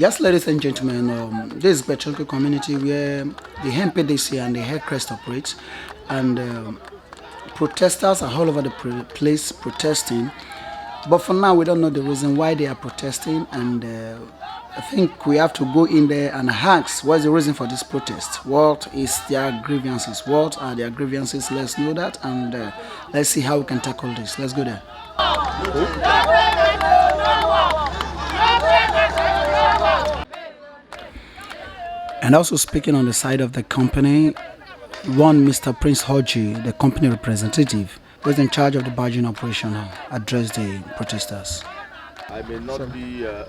Yes, ladies and gentlemen, this is Betelco community where the Npdc and the Elcrest operate, and protesters are all over the place protesting. But for now, we don't know the reason why they are protesting, and I think we have to go in there and ask what's the reason for this protest. What is their grievances? What are their grievances? Let's know that, and let's see how we can tackle this. Let's go there. And also speaking on the side of the company, one Mr. Prince Hodgie, the company representative, who is in charge of the barging operation, addressed the protesters. I may not be an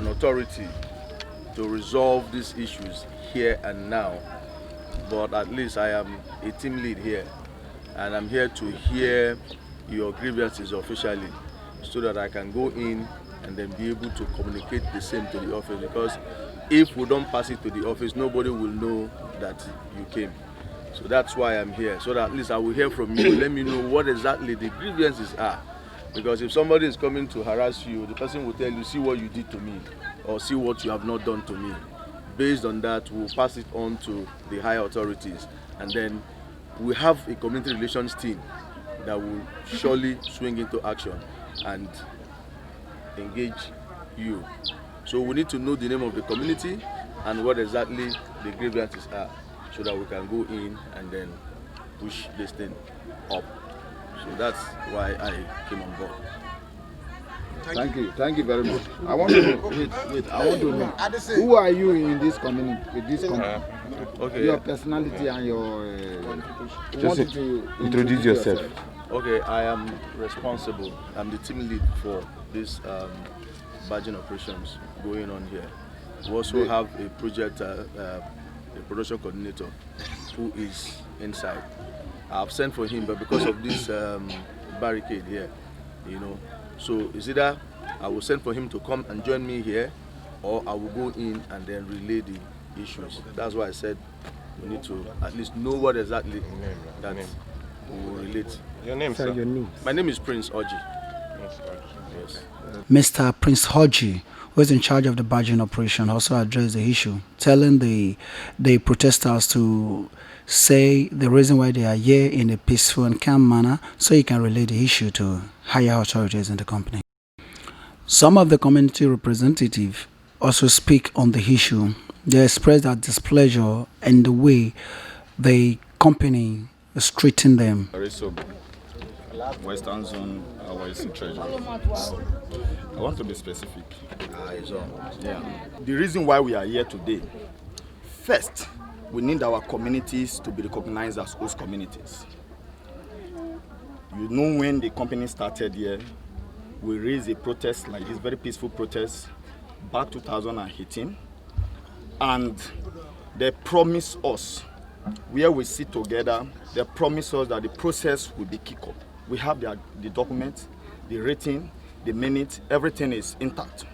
authority to resolve these issues here and now, but at least I am a team lead here, and I'm here to hear your grievances officially so that I can go in and then be able to communicate the same to the office, because if we don't pass it to the office, nobody will know that you came. So that's why I'm here, so that at least I will hear from you. Let me know what exactly the grievances are, because if somebody is coming to harass you, the person will tell you, see what you did to me, or see what you have not done to me. Based on that, we'll pass it on to the higher authorities, and then we have a community relations team that will surely swing into action and engage you. So we need to know the name of the community and what exactly the grievances are, so that we can go in and then push this thing up. So that's why I came on board. Thank you very much. I want to know, I want to know, who are you in this community, with this company? Okay. Your personality and your Just introduce yourself. Okay, I am responsible. I'm the team lead for this barging operations going on here. We also have a project, a production coordinator who is inside. I've sent for him, but because of this barricade here, so it's either I will send for him to come and join me here, or I will go in and then relay the issues. That's why I said we need to at least know what exactly that we will relate. Your name, sir? Your name. My name is Prince Hodgie. Yes. Mr. Prince Hodgie, who is in charge of the barging operation, also addressed the issue, telling the protesters to say the reason why they are here in a peaceful and calm manner, so he can relay the issue to higher authorities in the company. Some of the community representatives also speak on the issue. They express their displeasure in the way the company is treating them. Western Zone, our treasurer. I want to be specific. The reason why we are here today, first, we need our communities to be recognized as host communities. You know, when the company started here, we raised a protest like this, very peaceful protest, back 2018, and they promised us, where we sit together, they promised us that the process will be kicked off. We have the documents, the rating, the minutes, everything is intact.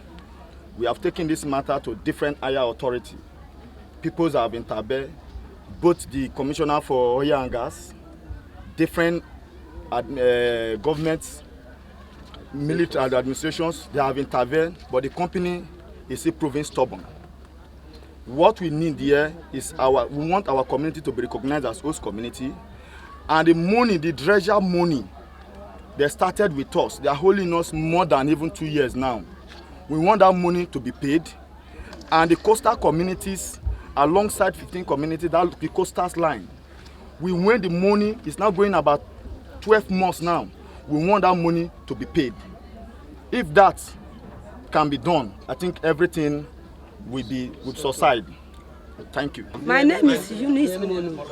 We have taken this matter to different higher authority. Peoples have intervened, both the Commissioner for Oil and Gas, different governments, military administrations, they have intervened, but the company is still proving stubborn. What we need here is we want our community to be recognized as host community, and the money, the treasure money, they started with us. They are holding us more than even 2 years now. We want that money to be paid, and the coastal communities, alongside 15 communities, that the coastal line, we want the money. It's now going about 12 months now. We want that money to be paid. If that can be done, I think everything will subside. Thank you. My name is Eunice Mono.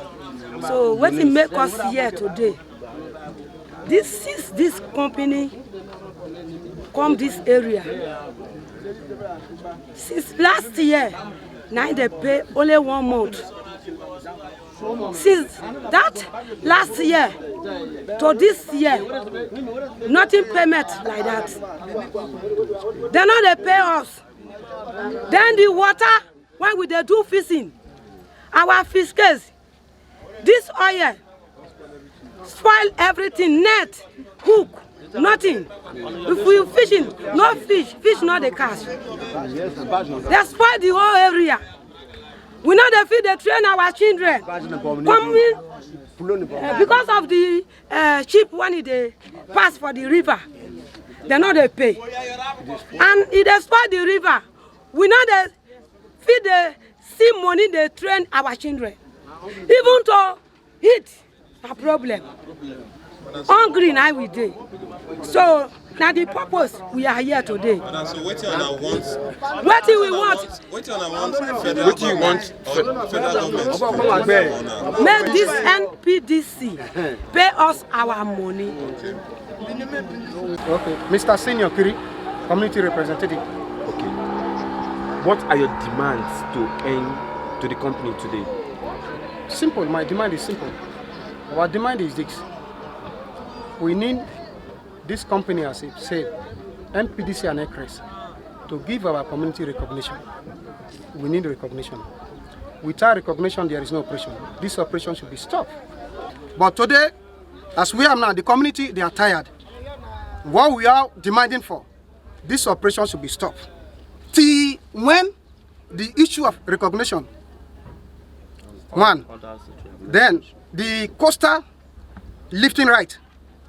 So what will make us here today? Since this company come this area, since last year, now they pay only 1 month. Since that last year to this year, nothing payment like that. They know they pay us. Then the water, when we do fishing, our fiscals, this oil spoil everything, net, hook, nothing. If we fishing, no fish, fish not the catch. They spoil the whole area. We know they feed, they train our children. Because of the sheep when they pass for the river, they know they pay. And if they spoil the river, we know they feed the sea money they train our children. Even to eat, a problem. Hungry now we do. So now the purpose we are here today. So what do you want? What do we want? What do you want? Federal government. Make this Npdc pay us our money. Okay, Mr. Senior Kiri, community representative. Okay. What are your demands to end to the company today? Simple, my demand is simple. Our demand is this. We need this company, as I said, Npdc and Elcrest, to give our community recognition. We need recognition. Without recognition, there is no operation. This operation should be stopped. But today, as we are now, the community, they are tired. What we are demanding for, this operation should be stopped. Till when the issue of recognition, one, then the coastal lifting right,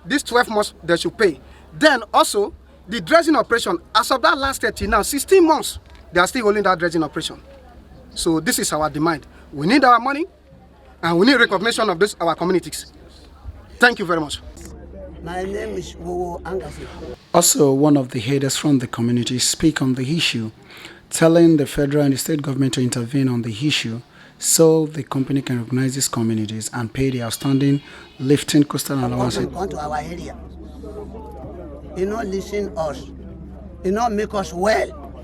these 12 months they should pay. Then also the dredging operation, as of that last 30 now, 16 months, they are still holding that dredging operation. So this is our demand. We need our money and we need recognition of this our communities. Thank you very much. My name is Wowo Angasi. Also, one of the headers from the community speak on the issue, telling the federal and the state government to intervene on the issue so the company can recognize these communities and pay the outstanding lifting coastal allowances. Come to our area. You know, listen us. You know, make us well.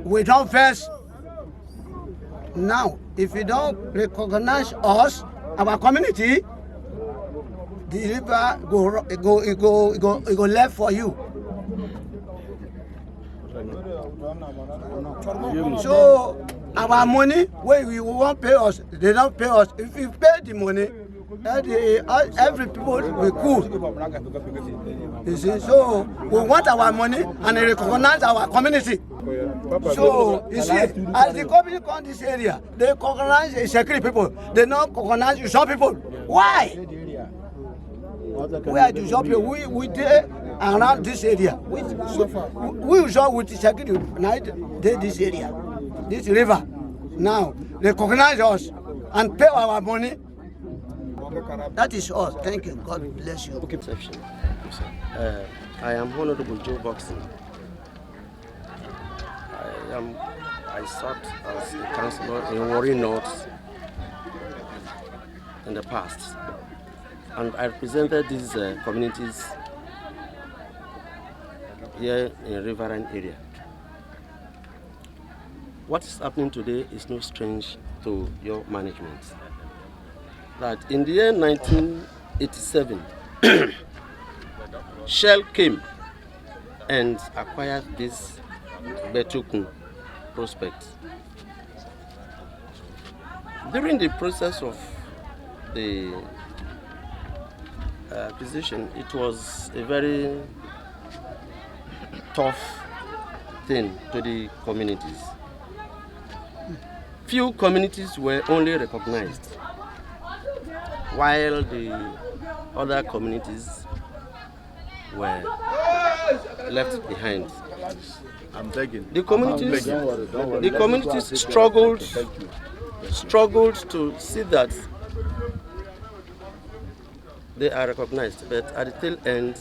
We don't first. Now, if you don't recognize us, our community, the river go left for you. So our money, when we won't pay us, they don't pay us. If you pay the money, every people will cool. You see, so we want our money and recognize our community. So you see, as the company come this area, they recognize the security people. They don't recognize some people. Why? We are the shop people. We there around this area. We shop with the security night. They this area, this river. Now recognize us and pay our money. That is us. Thank you. God bless you. Okay. I am Honorable Joe Boxing. I sat as a councillor in Warri North in the past, and I represented these communities here in Riverine area. What is happening today is no strange to your management. That in the year 1987, Shell came and acquired this Betukun prospect. During the process of the acquisition, it was a very tough thing to the communities. Few communities were only recognized, while the other communities were left behind. I'm begging. The communities struggled to see that they are recognized, but at the tail end,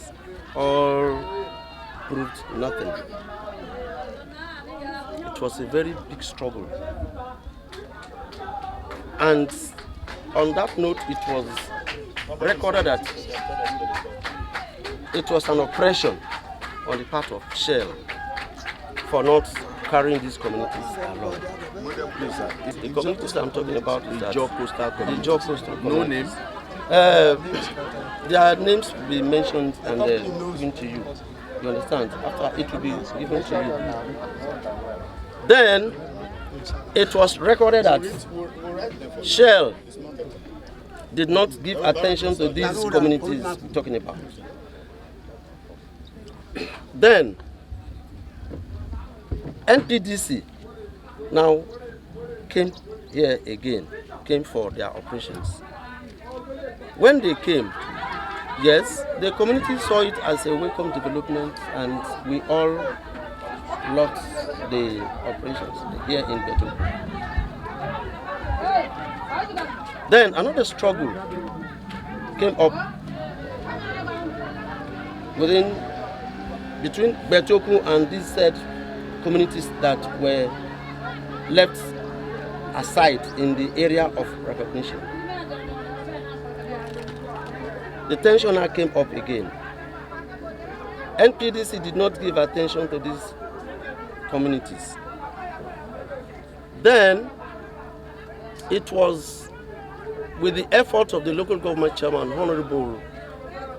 all proved nothing. It was a very big struggle. And on that note, it was recorded that it was an oppression on the part of Shell for not carrying these communities along. Please, sir. The communities I'm talking about is the Ijaw coastal community. Ijaw coastal community. No names? Their names will be mentioned and given to you. You understand? After it will be given to you. Then it was recorded that Shell did not give attention to these communities we're talking about. Then Npdc now came here again, came for their operations. When they came, yes, the community saw it as a welcome development, and we all loved the operations here in Benin. Then another struggle came up between Betoku and these said communities that were left aside in the area of recognition. The tension now came up again. Npdc did not give attention to these communities. Then it was with the effort of the local government chairman, Honorable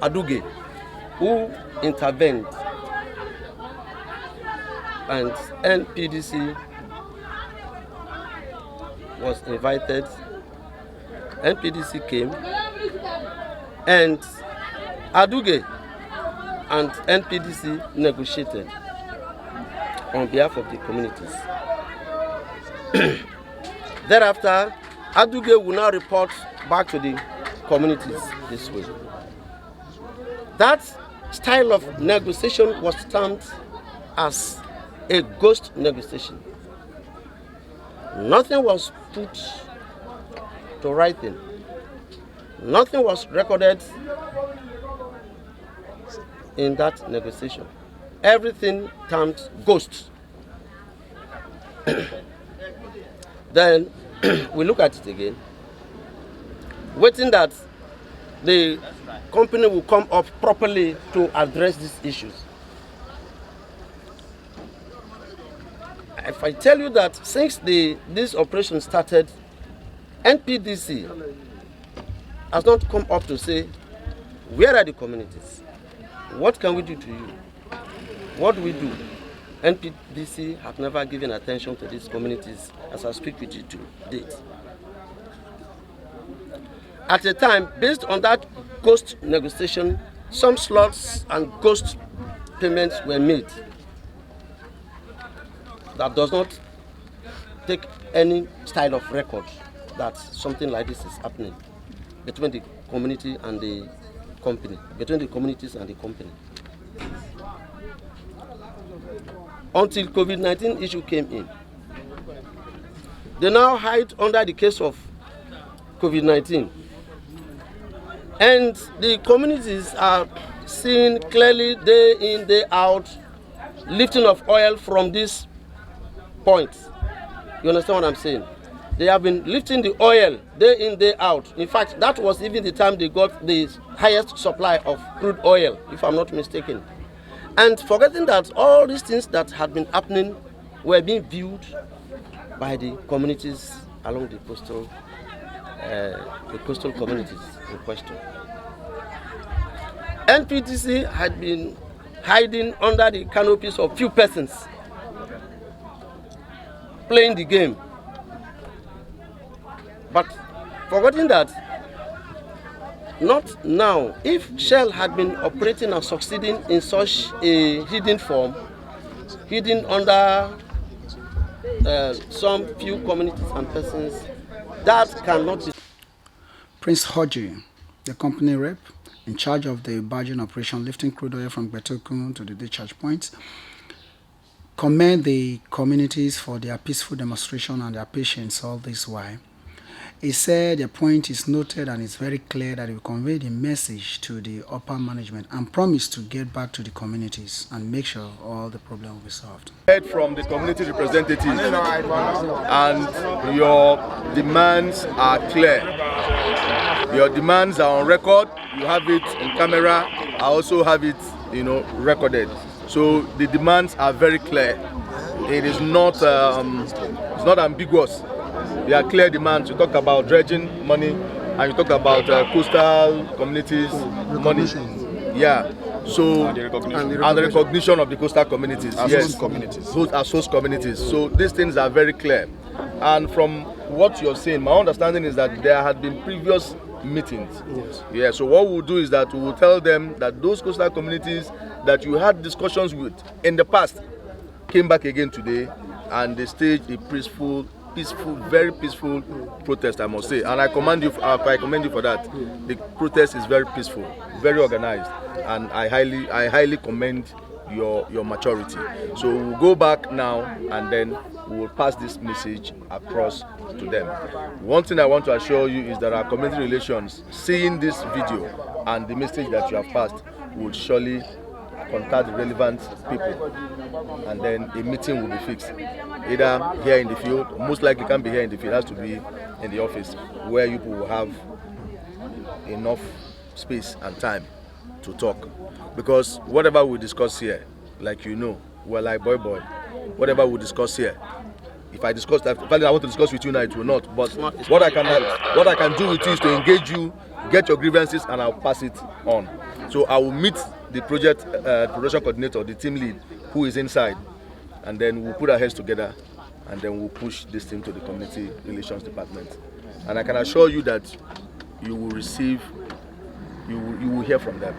Aduge, who intervened, and Npdc was invited. Npdc came, and Aduge and Npdc negotiated on behalf of the communities. Thereafter, Aduge will now report back to the communities this way. That style of negotiation was termed as a ghost negotiation. Nothing was put to writing. Nothing was recorded in that negotiation. Everything termed ghost. Then we look at it again, waiting that the company will come up properly to address these issues. If I tell you that since this operation started, Npdc has not come up to say, where are the communities? What can we do to you? What do we do? Npdc have never given attention to these communities as I speak with you to date. At the time, based on that ghost negotiation, some slots and ghost payments were made. That does not take any style of record that something like this is happening between the community and the company, between the communities and the company. Until COVID-19 issue came in. They now hide under the case of COVID-19. And the communities are seeing clearly day in, day out, lifting of oil from this point. You understand what I'm saying? They have been lifting the oil day in, day out. In fact, that was even the time they got the highest supply of crude oil, if I'm not mistaken. And forgetting that all these things that had been happening were being viewed by the communities along the coastal communities in question. Npdc had been hiding under the canopies of few persons, playing the game. But forgetting that, not now. If Shell had been operating and succeeding in such a hidden form, hidden under some few communities and persons, that cannot be. Prince Hodgie, the company rep in charge of the barging operation lifting crude oil from Betokun to the discharge points, commend the communities for their peaceful demonstration and their patience all this while. He said the point is noted and it's very clear that he will convey the message to the upper management and promise to get back to the communities and make sure all the problem will be solved. Heard from the community representatives and your demands are clear. Your demands are on record. You have it in camera. I also have it, recorded. So the demands are very clear. It is not ambiguous. They are clear demands. You talk about dredging money, and you talk about coastal communities money. Yeah. So and the recognition of the coastal communities. Yes. Communities. Those are source communities. So these things are very clear. And from what you're saying, my understanding is that there had been previous meetings. Yes. Yeah, so what we'll do is that we will tell them that those coastal communities that you had discussions with in the past came back again today, and they staged a peaceful, very peaceful protest, I must say. And I commend you for that. The protest is very peaceful, very organized, and I highly commend your maturity. So we'll go back now, and then we will pass this message across to them. One thing I want to assure you is that our community relations, seeing this video and the message that you have passed, will surely contact the relevant people, and then a meeting will be fixed, either here in the field. Most likely can't be here in the field, it has to be in the office, where you will have enough space and time to talk. Because whatever we discuss here, like you know, we're like boy, whatever we discuss here, if I discuss that, if I want to discuss with you now, it will not. But what I can do with you is to engage you, get your grievances, and I'll pass it on. So I will meet the project production coordinator, the team lead, who is inside, and then we'll put our heads together, and then we'll push this thing to the community relations department. And I can assure you that you will receive, you will hear from them.